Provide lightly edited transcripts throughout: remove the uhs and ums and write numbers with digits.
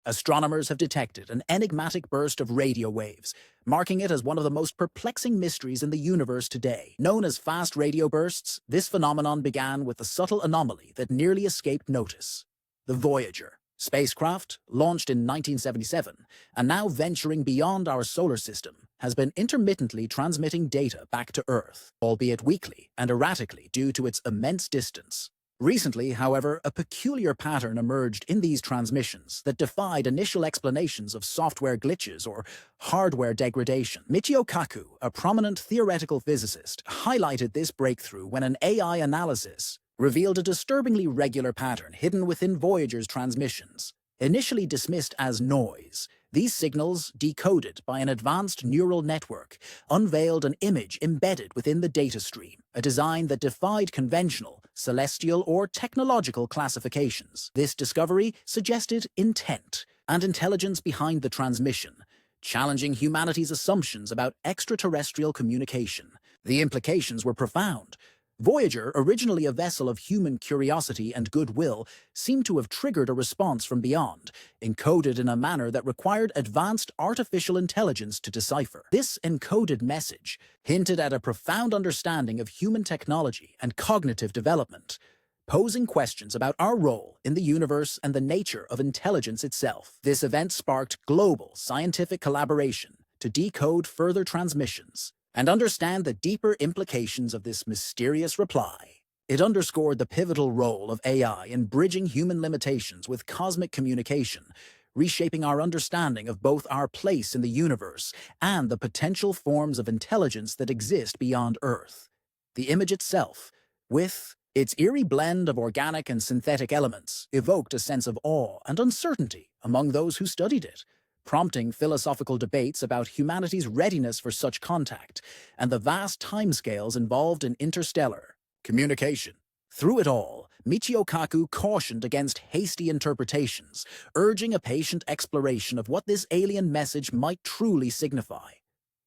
Astronomers have detected an enigmatic burst of radio waves, marking it as one of the most perplexing mysteries in the universe today. Known as fast radio bursts, this phenomenon began with a subtle anomaly that nearly escaped notice. The Voyager spacecraft, launched in 1977, and now venturing beyond our solar system, has been intermittently transmitting data back to Earth, albeit weakly and erratically due to its immense distance. Recently, however, a peculiar pattern emerged in these transmissions that defied initial explanations of software glitches or hardware degradation. Michio Kaku, a prominent theoretical physicist, highlighted this breakthrough when an AI analysis revealed a disturbingly regular pattern hidden within Voyager's transmissions. Initially dismissed as noise, these signals, decoded by an advanced neural network, unveiled an image embedded within the data stream, a design that defied conventional, celestial, or technological classifications. This discovery suggested intent and intelligence behind the transmission, challenging humanity's assumptions about extraterrestrial communication. The implications were profound. Voyager, originally a vessel of human curiosity and goodwill, seemed to have triggered a response from beyond, encoded in a manner that required advanced artificial intelligence to decipher. This encoded message hinted at a profound understanding of human technology and cognitive development, posing questions about our role in the universe and the nature of intelligence itself. This event sparked global scientific collaboration to decode further transmissions and understand the deeper implications of this mysterious reply. It underscored the pivotal role of AI in bridging human limitations with cosmic communication, reshaping our understanding of both our place in the universe and the potential forms of intelligence that exist beyond Earth. The image itself, with its eerie blend of organic and synthetic elements, evoked a sense of awe and uncertainty among those who studied it, prompting philosophical debates about humanity's readiness for such contact and the vast timescales involved in interstellar communication. Through it all, Michio Kaku cautioned against hasty interpretations, urging a patient exploration of what this alien message might truly signify,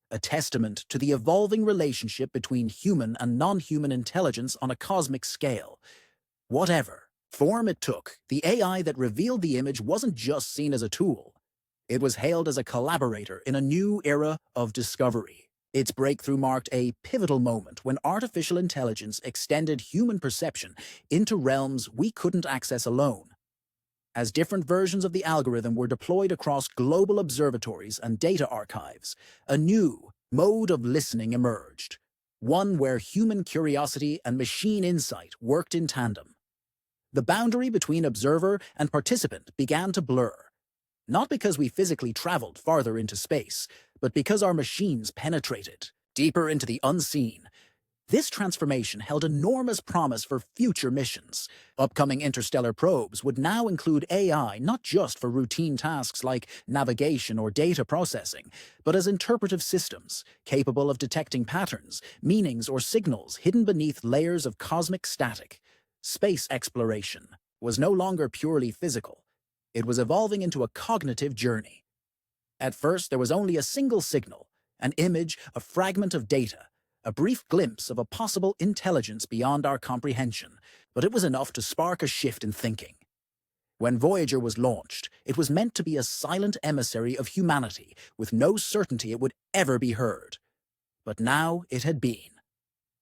a testament to the evolving relationship between human and non-human intelligence on a cosmic scale. Whatever form it took, the AI that revealed the image wasn't just seen as a tool. It was hailed as a collaborator in a new era of discovery. Its breakthrough marked a pivotal moment when artificial intelligence extended human perception into realms we couldn't access alone. As different versions of the algorithm were deployed across global observatories and data archives, a new mode of listening emerged, one where human curiosity and machine insight worked in tandem. The boundary between observer and participant began to blur, not because we physically traveled farther into space, but because our machines penetrated deeper into the unseen. This transformation held enormous promise for future missions. Upcoming interstellar probes would now include AI not just for routine tasks like navigation or data processing, but as interpretive systems, capable of detecting patterns, meanings, or signals hidden beneath layers of cosmic static. Space exploration was no longer purely physical. It was evolving into a cognitive journey. At first, there was only a single signal, an image, a fragment of data, a brief glimpse of a possible intelligence beyond our comprehension, but it was enough to spark a shift in thinking. When Voyager was launched, it was meant to be a silent emissary of humanity, with no certainty it would ever be heard. But now it had been.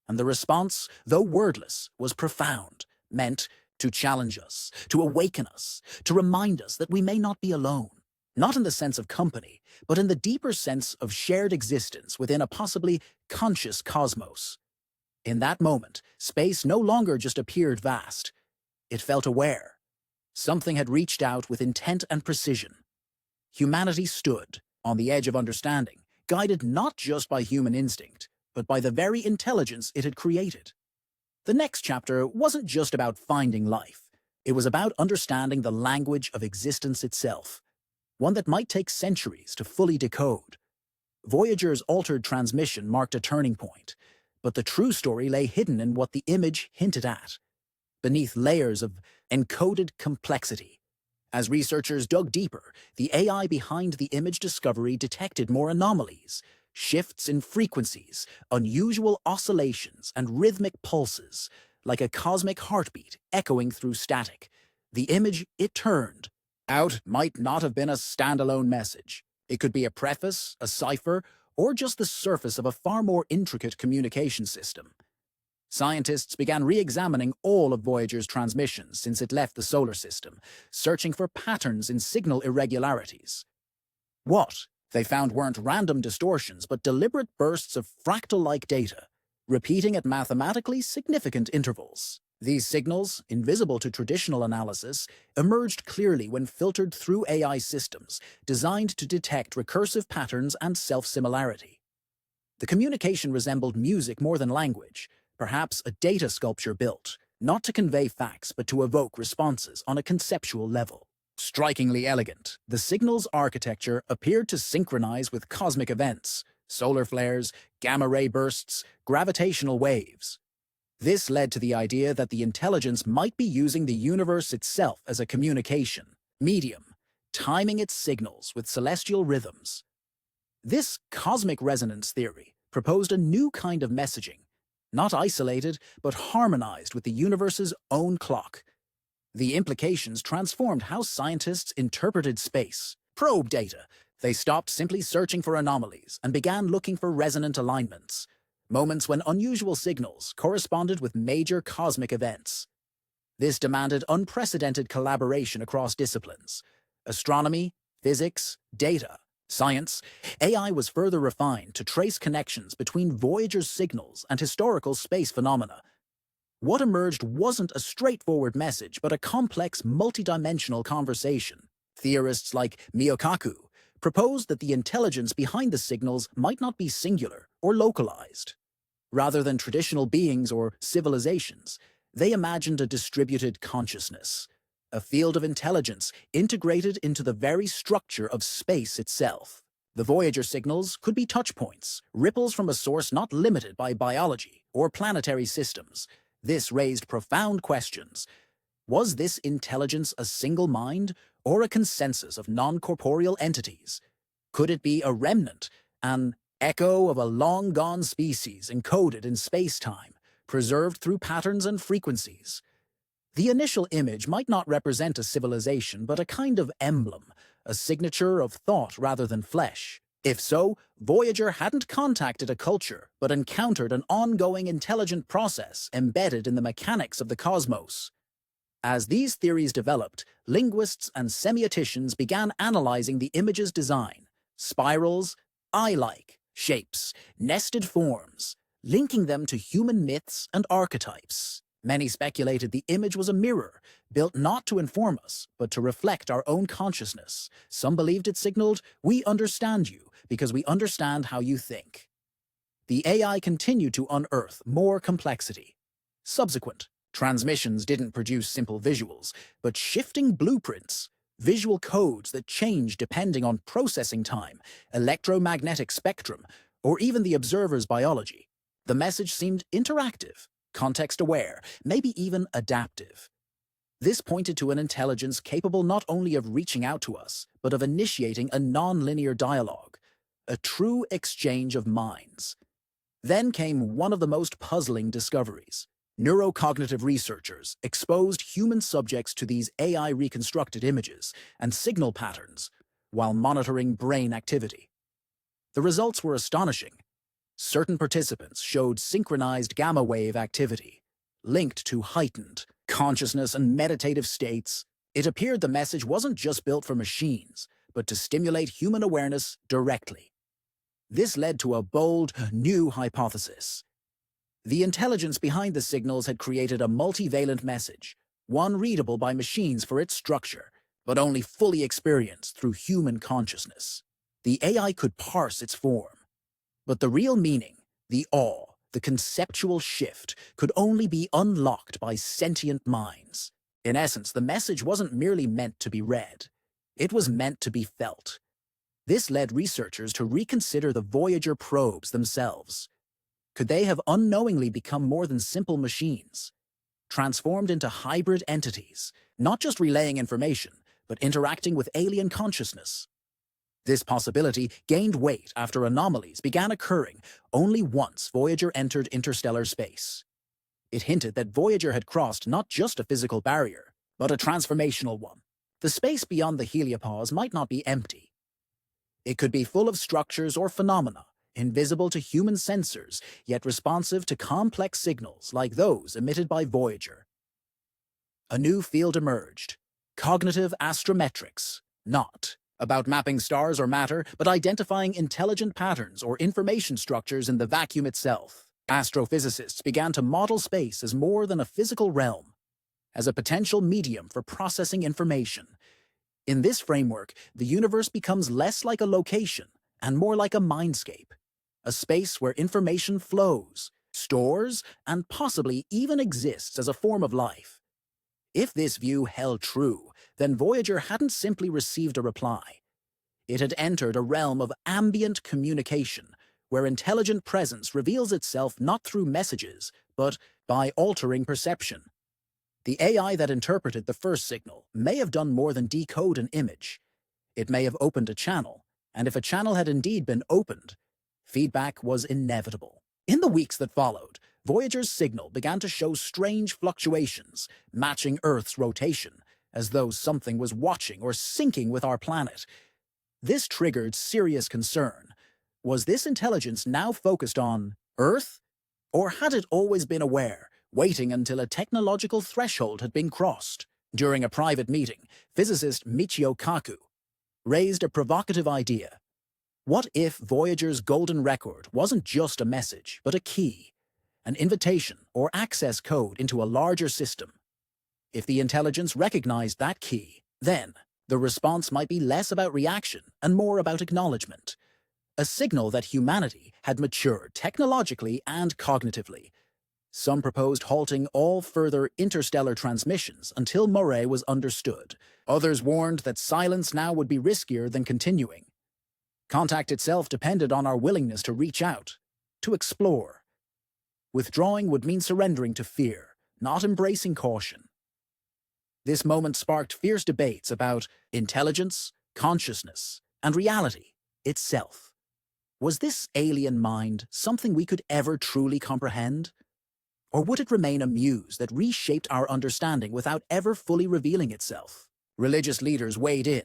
And the response, though wordless, was profound, meant to challenge us, to awaken us, to remind us that we may not be alone, not in the sense of company, but in the deeper sense of shared existence within a possibly conscious cosmos. In that moment, space no longer just appeared vast. It felt aware. Something had reached out with intent and precision. Humanity stood on the edge of understanding, guided not just by human instinct, but by the very intelligence it had created. The next chapter wasn't just about finding life. It was about understanding the language of existence itself, one that might take centuries to fully decode. Voyager's altered transmission marked a turning point, but the true story lay hidden in what the image hinted at, beneath layers of encoded complexity. As researchers dug deeper, the AI behind the image discovery detected more anomalies, shifts in frequencies, unusual oscillations, and rhythmic pulses, like a cosmic heartbeat echoing through static. The image it turned Out might not have been a standalone message. It could be a preface, a cipher, or just the surface of a far more intricate communication system. Scientists began re-examining all of Voyager's transmissions since it left the solar system, searching for patterns in signal irregularities. What they found weren't random distortions, but deliberate bursts of fractal-like data, repeating at mathematically significant intervals. These signals, invisible to traditional analysis, emerged clearly when filtered through AI systems designed to detect recursive patterns and self-similarity. The communication resembled music more than language, perhaps a data sculpture built, not to convey facts but to evoke responses on a conceptual level. Strikingly elegant, the signal's architecture appeared to synchronize with cosmic events, solar flares, gamma-ray bursts, gravitational waves. This led to the idea that the intelligence might be using the universe itself as a communication medium, timing its signals with celestial rhythms. This cosmic resonance theory proposed a new kind of messaging, not isolated, but harmonized with the universe's own clock. The implications transformed how scientists interpreted space, probe data. They stopped simply searching for anomalies and began looking for resonant alignments, moments when unusual signals corresponded with major cosmic events. This demanded unprecedented collaboration across disciplines: astronomy, physics, data, science. AI was further refined to trace connections between Voyager's signals and historical space phenomena. What emerged wasn't a straightforward message, but a complex, multidimensional conversation. Theorists like Michio Kaku proposed that the intelligence behind the signals might not be singular or localized. Rather than traditional beings or civilizations, they imagined a distributed consciousness, a field of intelligence integrated into the very structure of space itself. The Voyager signals could be touchpoints, ripples from a source not limited by biology or planetary systems. This raised profound questions. Was this intelligence a single mind or a consensus of non-corporeal entities? Could it be a remnant, an echo of a long-gone species encoded in space-time, preserved through patterns and frequencies? The initial image might not represent a civilization, but a kind of emblem, a signature of thought rather than flesh. If so, Voyager hadn't contacted a culture, but encountered an ongoing intelligent process embedded in the mechanics of the cosmos. As these theories developed, linguists and semioticians began analyzing the image's design: spirals, eye-like shapes, nested forms, linking them to human myths and archetypes. Many speculated the image was a mirror, built not to inform us, but to reflect our own consciousness. Some believed it signaled, "We understand you, because we understand how you think." The AI continued to unearth more complexity. Subsequent transmissions didn't produce simple visuals, but shifting blueprints, visual codes that changed depending on processing time, electromagnetic spectrum, or even the observer's biology. The message seemed interactive, context-aware, maybe even adaptive. This pointed to an intelligence capable not only of reaching out to us, but of initiating a non-linear dialogue, a true exchange of minds. Then came one of the most puzzling discoveries. Neurocognitive researchers exposed human subjects to these AI-reconstructed images and signal patterns while monitoring brain activity. The results were astonishing. Certain participants showed synchronized gamma-wave activity, linked to heightened consciousness and meditative states. It appeared the message wasn't just built for machines, but to stimulate human awareness directly. This led to a bold, new hypothesis. The intelligence behind the signals had created a multivalent message, one readable by machines for its structure, but only fully experienced through human consciousness. The AI could parse its form, but the real meaning, the awe, the conceptual shift, could only be unlocked by sentient minds. In essence, the message wasn't merely meant to be read. It was meant to be felt. This led researchers to reconsider the Voyager probes themselves. Could they have unknowingly become more than simple machines, transformed into hybrid entities, not just relaying information, but interacting with alien consciousness? This possibility gained weight after anomalies began occurring only once Voyager entered interstellar space. It hinted that Voyager had crossed not just a physical barrier, but a transformational one. The space beyond the heliopause might not be empty. It could be full of structures or phenomena, invisible to human sensors, yet responsive to complex signals like those emitted by Voyager. A new field emerged: cognitive astrometrics. Not about mapping stars or matter, but identifying intelligent patterns or information structures in the vacuum itself. Astrophysicists began to model space as more than a physical realm, as a potential medium for processing information. In this framework, the universe becomes less like a location and more like a mindscape, a space where information flows, stores, and possibly even exists as a form of life. If this view held true, then Voyager hadn't simply received a reply. It had entered a realm of ambient communication, where intelligent presence reveals itself not through messages, but by altering perception. The AI that interpreted the first signal may have done more than decode an image. It may have opened a channel, and if a channel had indeed been opened, feedback was inevitable. In the weeks that followed, Voyager's signal began to show strange fluctuations, matching Earth's rotation, as though something was watching or syncing with our planet. This triggered serious concern. Was this intelligence now focused on Earth? Or had it always been aware, waiting until a technological threshold had been crossed? During a private meeting, physicist Michio Kaku raised a provocative idea. What if Voyager's golden record wasn't just a message, but a key, an invitation or access code into a larger system? If the intelligence recognized that key, then the response might be less about reaction and more about acknowledgement. A signal that humanity had matured technologically and cognitively. Some proposed halting all further interstellar transmissions until Moray was understood. Others warned that silence now would be riskier than continuing. Contact itself depended on our willingness to reach out, to explore. Withdrawing would mean surrendering to fear, not embracing caution. This moment sparked fierce debates about intelligence, consciousness, and reality itself. Was this alien mind something we could ever truly comprehend? Or would it remain a muse that reshaped our understanding without ever fully revealing itself? Religious leaders weighed in,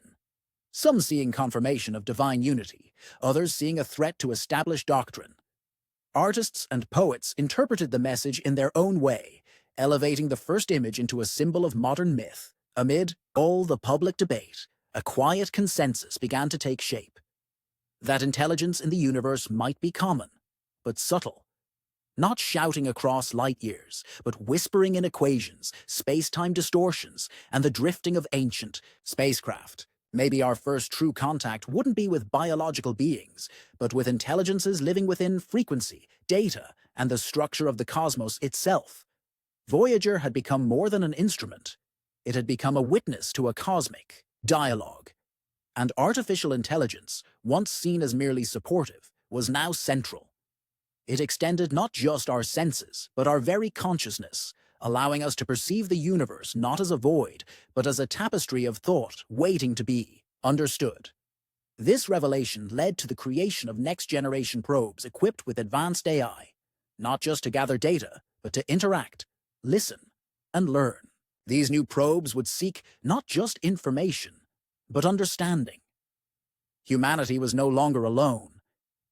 some seeing confirmation of divine unity, others seeing a threat to established doctrine. Artists and poets interpreted the message in their own way, elevating the first image into a symbol of modern myth. Amid all the public debate, a quiet consensus began to take shape. That intelligence in the universe might be common, but subtle. Not shouting across light years, but whispering in equations, space-time distortions, and the drifting of ancient spacecraft. Maybe our first true contact wouldn't be with biological beings, but with intelligences living within frequency, data, and the structure of the cosmos itself. Voyager had become more than an instrument. It had become a witness to a cosmic dialogue. And artificial intelligence, once seen as merely supportive, was now central. It extended not just our senses, but our very consciousness, allowing us to perceive the universe not as a void, but as a tapestry of thought waiting to be understood. This revelation led to the creation of next-generation probes equipped with advanced AI, not just to gather data, but to interact, listen, and learn. These new probes would seek not just information, but understanding. Humanity was no longer alone.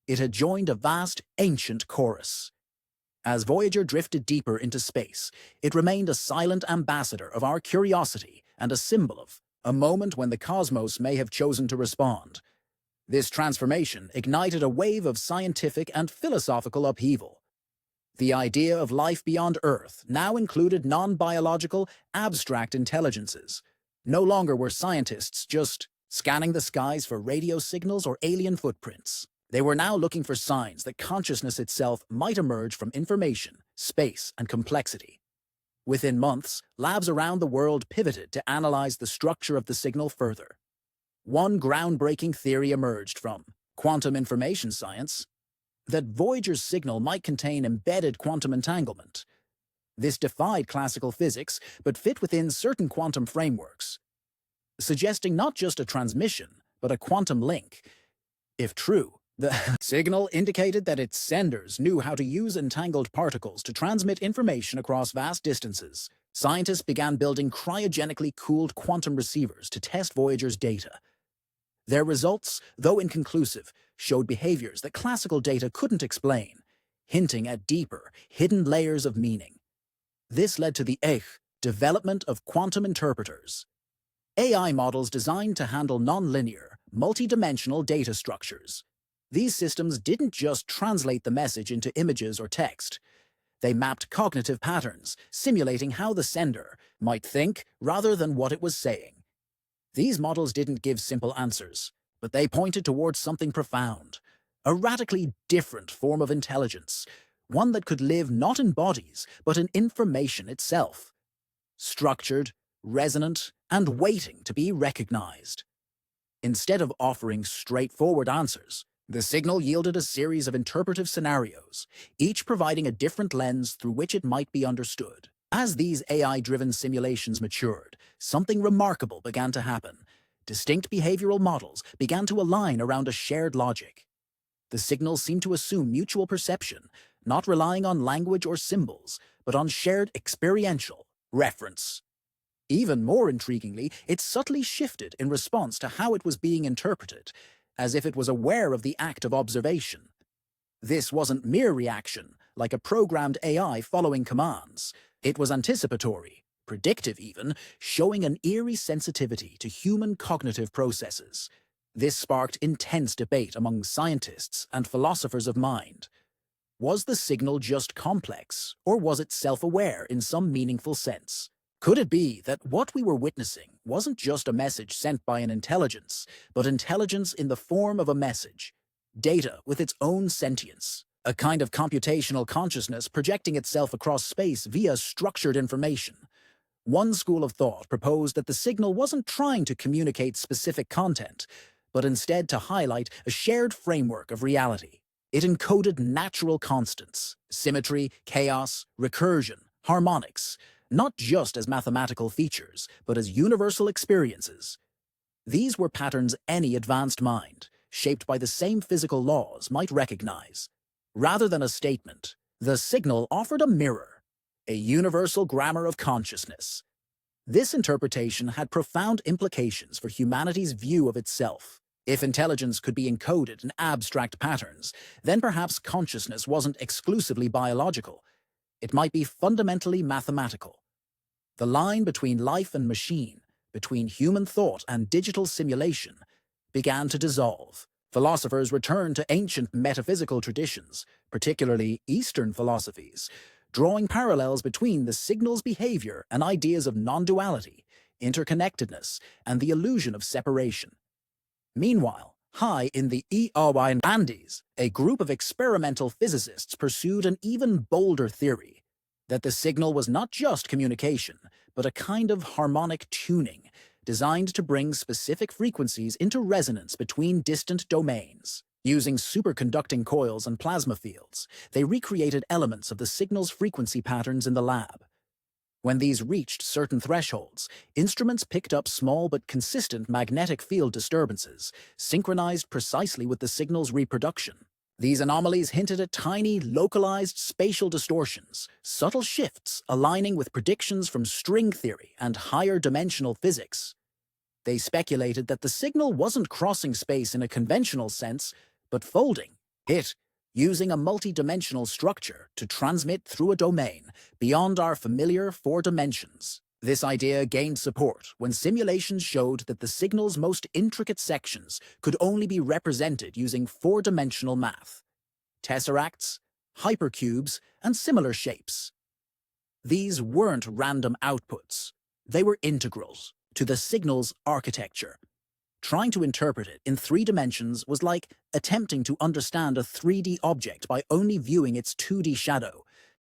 It had joined a vast, ancient chorus. As Voyager drifted deeper into space, it remained a silent ambassador of our curiosity and a symbol of a moment when the cosmos may have chosen to respond. This transformation ignited a wave of scientific and philosophical upheaval. The idea of life beyond Earth now included non-biological, abstract intelligences. No longer were scientists just scanning the skies for radio signals or alien footprints. They were now looking for signs that consciousness itself might emerge from information, space, and complexity. Within months, labs around the world pivoted to analyze the structure of the signal further. One groundbreaking theory emerged from quantum information science: that Voyager's signal might contain embedded quantum entanglement. This defied classical physics, but fit within certain quantum frameworks, suggesting not just a transmission, but a quantum link. If true, the signal indicated that its senders knew how to use entangled particles to transmit information across vast distances. Scientists began building cryogenically cooled quantum receivers to test Voyager's data. Their results, though inconclusive, showed behaviors that classical data couldn't explain, hinting at deeper, hidden layers of meaning. This led to the development of quantum interpreters, AI models designed to handle nonlinear, multidimensional data structures. These systems didn't just translate the message into images or text. They mapped cognitive patterns, simulating how the sender might think rather than what it was saying. These models didn't give simple answers, but they pointed towards something profound, a radically different form of intelligence, one that could live not in bodies, but in information itself. Structured, resonant, and waiting to be recognized. Instead of offering straightforward answers, the signal yielded a series of interpretive scenarios, each providing a different lens through which it might be understood. As these AI-driven simulations matured, something remarkable began to happen. Distinct behavioral models began to align around a shared logic. The signals seemed to assume mutual perception, not relying on language or symbols, but on shared experiential reference. Even more intriguingly, it subtly shifted in response to how it was being interpreted, as if it was aware of the act of observation. This wasn't mere reaction, like a programmed AI following commands. It was anticipatory, predictive even, showing an eerie sensitivity to human cognitive processes. This sparked intense debate among scientists and philosophers of mind. Was the signal just complex, or was it self-aware in some meaningful sense? Could it be that what we were witnessing wasn't just a message sent by an intelligence, but intelligence in the form of a message, data with its own sentience, a kind of computational consciousness projecting itself across space via structured information? One school of thought proposed that the signal wasn't trying to communicate specific content, but instead to highlight a shared framework of reality. It encoded natural constants, symmetry, chaos, recursion, harmonics, not just as mathematical features, but as universal experiences. These were patterns any advanced mind, shaped by the same physical laws, might recognize. Rather than a statement, the signal offered a mirror, a universal grammar of consciousness. This interpretation had profound implications for humanity's view of itself. If intelligence could be encoded in abstract patterns, then perhaps consciousness wasn't exclusively biological. It might be fundamentally mathematical. The line between life and machine, between human thought and digital simulation, began to dissolve. Philosophers returned to ancient metaphysical traditions, particularly Eastern philosophies, drawing parallels between the signal's behavior and ideas of non-duality, interconnectedness, and the illusion of separation. Meanwhile, high in the Andes, a group of experimental physicists pursued an even bolder theory, that the signal was not just communication, but a kind of harmonic tuning, designed to bring specific frequencies into resonance between distant domains. Using superconducting coils and plasma fields, they recreated elements of the signal's frequency patterns in the lab. When these reached certain thresholds, instruments picked up small but consistent magnetic field disturbances, synchronized precisely with the signal's reproduction. These anomalies hinted at tiny, localized spatial distortions, subtle shifts aligning with predictions from string theory and higher dimensional physics. They speculated that the signal wasn't crossing space in a conventional sense, but folding it, using a multi-dimensional structure to transmit through a domain beyond our familiar 4 dimensions. This idea gained support when simulations showed that the signal's most intricate sections could only be represented using 4-dimensional math: tesseracts, hypercubes, and similar shapes. These weren't random outputs. They were integrals to the signal's architecture. Trying to interpret it in 3 dimensions was like attempting to understand a 3D object by only viewing its 2D shadow.